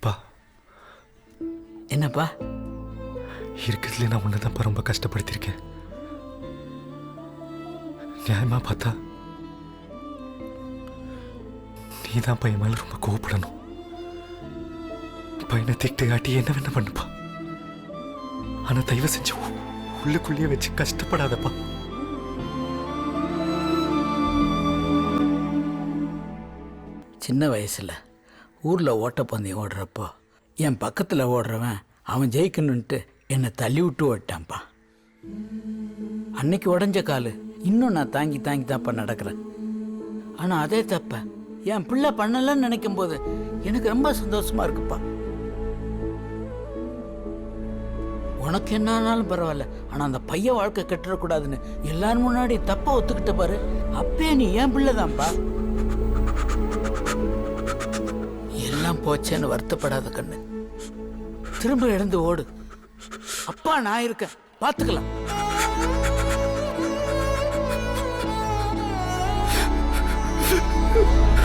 பா, என்னப்பா? இருக்கிறதுல நான் உன்னதான் ரொம்ப கஷ்டப்படுத்தியிருக்கேன். நியாயமா பார்த்தா நீதான் பையன் மேல ரொம்ப கோவப்படணும். பையனை திட்டு காட்டி என்ன வேணா பண்ணுப்பா. ஆனா தயவு செஞ்சு உள்ளுக்குள்ளேயே வச்சு கஷ்டப்படாதப்பா. சின்ன வயசில் ஊரில் ஓட்டப்பந்தயம் ஓடுறப்போ என் பக்கத்தில் ஓடுறவன் அவன் ஜெயிக்கணுன்ட்டு என்னை தள்ளி விட்டு ஓட்டான்ப்பா. அன்னைக்கு உடஞ்ச காலு இன்னும் நான் தாங்கி தாங்கி தான்ப்பா நடக்கிறேன். ஆனால் அதே தப்ப என் பிள்ளை பண்ணலன்னு நினைக்கும் போது எனக்கு ரொம்ப சந்தோஷமா இருக்குப்பா. உனக்கு என்ன ஆனாலும் பரவாயில்ல, ஆனால் அந்த பையன் வாழ்க்கை கெட்டுறக்கூடாதுன்னு எல்லாரும் முன்னாடி தப்பா ஒத்துக்கிட்ட பாரு. அப்பே நீ என் பிள்ளை தான்ப்பா. எல்லாம் போச்சேன்னு வருத்தப்படாத கண்ணு, திரும்ப எழுந்து ஓடு. அப்பா நான் இருக்கேன், பார்த்துக்கலாம். Oh